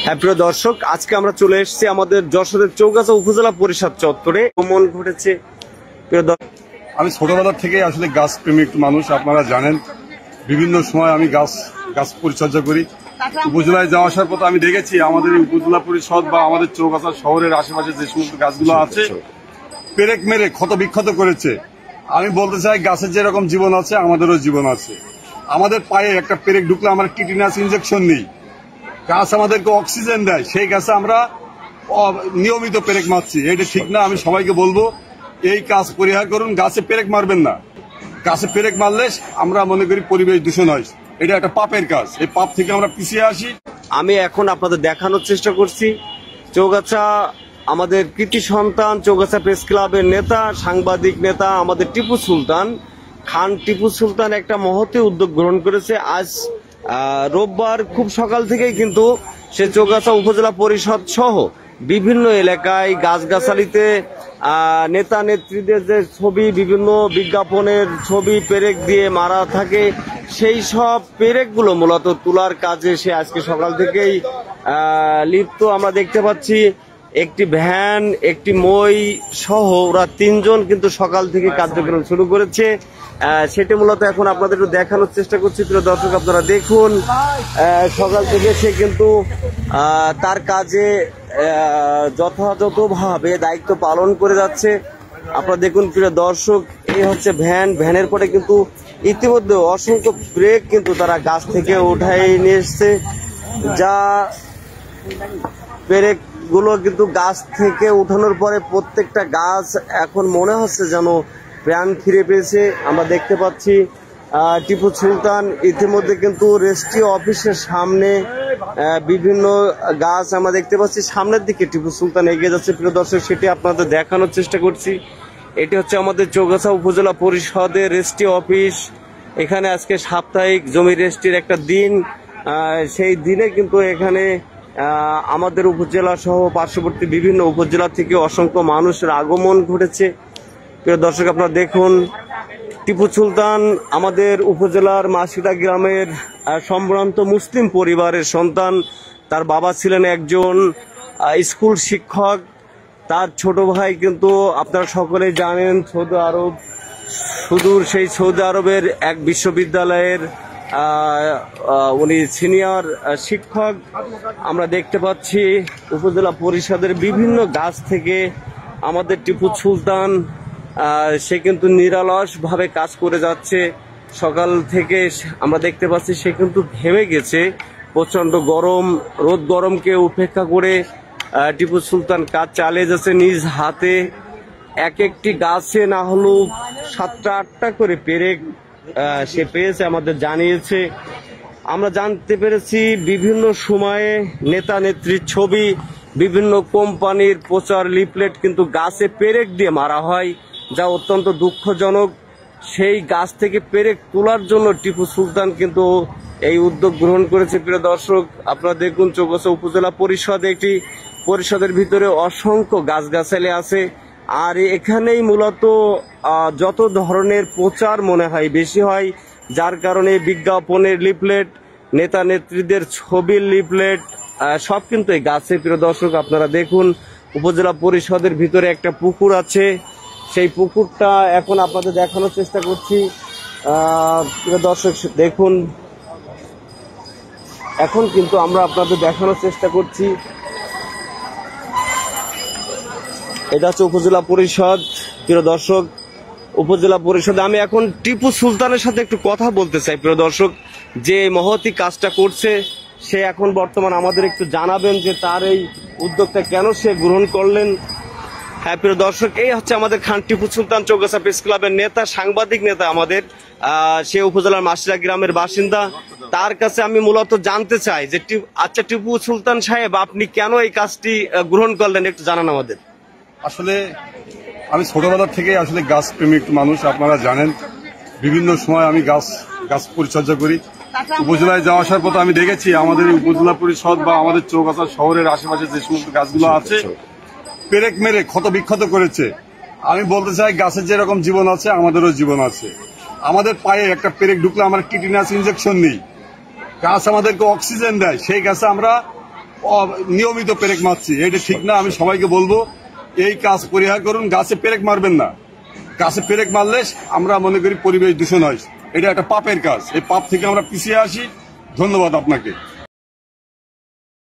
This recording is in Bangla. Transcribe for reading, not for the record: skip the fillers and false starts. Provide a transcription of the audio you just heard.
হ্যাঁ প্রিয় দর্শক, আজকে আমরা চলে এসেছি আমাদের যশোরের চৌগাছা উপজেলা পরিষদ চত্বরে। ভ্রমণ ঘটেছে। প্রিয় দর্শক, আমি ছোটবেলা থেকেই আসলে গাছ প্রেমিক মানুষ, আপনারা জানেন। বিভিন্ন সময় আমি গাছ পরিচর্যা করি। উপজেলায় যাওয়া আসার পথে আমি দেখেছি আমাদের উপজেলা পরিষদ বা আমাদের চৌগাছা শহরের আশেপাশে যে সমস্ত গাছগুলো আছে পেরেক মেরে ক্ষত বিক্ষত করেছে। আমি বলতে চাই, গাছের যেরকম জীবন আছে আমাদেরও জীবন আছে। আমাদের পায়ে একটা পেরেক ঢুকলে আমরা টিটিনাস ইনজেকশন নিই। গাছ আমাদেরকে অক্সিজেন দেয়, সেই গাছে আমরা নিয়মিত পেরেক মারছি। এটা ঠিক না। আমি সবাইকে বলবো এই কাজ পরিহার করুন, গাছে পেরেক মারবেন না। গাছে পেরেক মারলে আমরা মনে করি পরিবেশ দূষণ হয়, এটা একটা পাপের কাজ। এই পাপ থেকে আমরা পিছিয়ে আসি। আমি এখন আপনাদের দেখানোর চেষ্টা করছি চৌগাছা আমাদের কৃতি সন্তান, চৌগাছা প্রেস ক্লাবের নেতা, সাংবাদিক নেতা আমাদের টিপু সুলতান খান। টিপু সুলতান একটা মহতি উদ্যোগ গ্রহণ করেছে। আজ রোববার খুব সকাল থেকেই কিন্তু সে চৌগাছা উপজেলা পরিষদ সহ বিভিন্ন এলাকায় গাছগাছালিতে নেতা নেত্রীদের যে ছবি, বিভিন্ন বিজ্ঞাপনের ছবি পেরেক দিয়ে মারা থাকে, সেই সব পেরেকগুলো মূলত তোলার কাজে সে আজকে সকাল থেকেই লিপ্ত। আমরা দেখতে পাচ্ছি একটি ভ্যান, একটি মই সহ ওরা তিনজন কিন্তু সকাল থেকে কার্যক্রম শুরু করেছে। সেটি মূলত এখন আপনাদের একটু দেখানোর চেষ্টা করছি। প্রিয় দর্শক, আপনারা দেখুন সকাল থেকে সে কিন্তু তার কাজে যথাযথভাবে দায়িত্ব পালন করে যাচ্ছে। আপনারা দেখুন প্রিয় দর্শক, এই হচ্ছে ভ্যান। ভ্যানের পরে কিন্তু ইতিমধ্যে অসংখ্য ব্রেক কিন্তু তারা গাছ থেকে উঠাই নিয়ে এসছে, যা পেরেক গুলো কিন্তু গাছ থেকে উঠানোর পরে প্রত্যেকটা গাছ এখন মনে হচ্ছে যেন প্রাণ ফিরে পেয়েছে। আমরা দেখতে পাচ্ছি টিপু সুলতান ইতিমধ্যে কিন্তু রেস্ট্রি অফিসের সামনে বিভিন্ন গাছ আমরা দেখতে পাচ্ছি। সামনের দিকে টিপু সুলতান এগিয়ে যাচ্ছে। প্রিয় দর্শক, সেটি আপনাদের দেখানোর চেষ্টা করছি। এটি হচ্ছে আমাদের চৌগাছা উপজেলা পরিষদের রেস্ট্রি অফিস। এখানে আজকে সাপ্তাহিক জমি রেস্ট্রির একটা দিন। সেই দিনে কিন্তু এখানে আমাদের উপজেলা সহ পার্শ্ববর্তী বিভিন্ন উপজেলা থেকে অসংখ্য মানুষের আগমন ঘটেছে। প্রিয় দর্শক, আপনারা দেখুন টিপু সুলতান আমাদের উপজেলার মাসিদা গ্রামের সম্ভ্রান্ত মুসলিম পরিবারের সন্তান। তার বাবা ছিলেন একজন স্কুল শিক্ষক। তার ছোট ভাই কিন্তু আপনারা সকলেই জানেন সৌদি আরব, সুদূর সেই সৌদি আরবের এক বিশ্ববিদ্যালয়ের উনি সিনিয়র শিক্ষক। আমরা দেখতে পাচ্ছি উপজেলা পরিষদের বিভিন্ন গাছ থেকে আমাদের টিপু সুলতান সে কিন্তু নিরলসভাবে কাজ করে যাচ্ছে। সকাল থেকে আমরা দেখতে পাচ্ছি সে কিন্তু ঘেমে গেছে। প্রচন্ড গরম, রোদ গরমকে উপেক্ষা করে টিপু সুলতান কাজ চালিয়ে যাচ্ছে নিজ হাতে। এক একটি গাছে না হলেও 7টা-8টা করে পেরেক সে পেয়েছে, আমাদের জানিয়েছে। আমরা জানতে পেরেছি বিভিন্ন সময়ে নেতা নেত্রীর ছবি, বিভিন্ন কোম্পানির প্রচার লিফলেট কিন্তু গাছে পেরেক দিয়ে মারা হয়, যা অত্যন্ত দুঃখজনক। সেই গাছ থেকে পেরেক তোলার জন্য টিপু সুলতান কিন্তু এই উদ্যোগ গ্রহণ করেছে। প্রিয় দর্শক, আপনারা দেখুন চৌগাছা উপজেলা পরিষদ, একটি পরিষদের ভিতরে অসংখ্য গাছগাছালি আছে। আর এখানেই মূলত যত ধরনের প্রচার মনে হয় বেশি হয়, যার কারণে বিজ্ঞাপনের লিফলেট, নেতা নেত্রীদের ছবির লিফলেট সব কিন্তু এই গাছে। প্রিয় দর্শক, আপনারা দেখুন উপজেলা পরিষদের ভিতরে একটা পুকুর আছে। সেই পুকুরটা এখন আপনাদের দেখানোর চেষ্টা করছি। প্রিয় দর্শক দেখুন, এখন কিন্তু আমরা আপনাদের দেখানোর চেষ্টা করছি। এটা হচ্ছে উপজেলা পরিষদ। প্রিয় দর্শক, উপজেলা পরিষদে আমি এখন টিপু সুলতানের সাথে একটু কথা বলতে চাই। প্রিয় দর্শক, যে মহতি কাজটা করছে সে এখন বর্তমান আমাদের একটু জানাবেন যে তার এই উদ্যোগটা কেন সে গ্রহণ করলেন। হ্যাঁ প্রিয় দর্শক, এই হচ্ছে আমাদের খান টিপু সুলতান, চৌগাছা প্রেস ক্লাবের নেতা, সাংবাদিক নেতা আমাদের। সে উপজেলার মাসিরা গ্রামের বাসিন্দা। তার কাছে আমি মূলত জানতে চাই যে আচ্ছা টিপু সুলতান সাহেব, আপনি কেন এই কাজটি গ্রহণ করলেন, একটু জানান আমাদের। আসলে আমি ছোটবেলা থেকেই আসলে গাছ প্রেমিক মানুষ, আপনারা জানেন। বিভিন্ন সময় আমি গাছ পরিচর্যা করি। উপজেলায় যাওয়া আসার পথে আমি দেখেছি আমাদের উপজেলা পরিষদ বা আমাদের চৌগাছা শহরের আশেপাশে যে সমস্ত গাছগুলো আছে পেরেক মেরে ক্ষত বিক্ষত করেছে। আমি বলতে চাই, গাছের যেরকম জীবন আছে আমাদেরও জীবন আছে। আমাদের পায়ে একটা পেরেক ঢুকলে আমরা টিটিনাস ইনজেকশন নিই। গাছ আমাদেরকে অক্সিজেন দেয়, সেই গাছে আমরা নিয়মিত পেরেক মারছি, এটা ঠিক না। আমি সবাইকে বলবো এই কাজ পরিহার করুন, গাছে পেরেক মারবেন না। গাছে পেরেক মারলে আমরা মনে করি পরিবেশ দূষণ হয়, এটা একটা পাপের কাজ। এই পাপ থেকে আমরা পিছিয়ে আসি। ধন্যবাদ আপনাকে।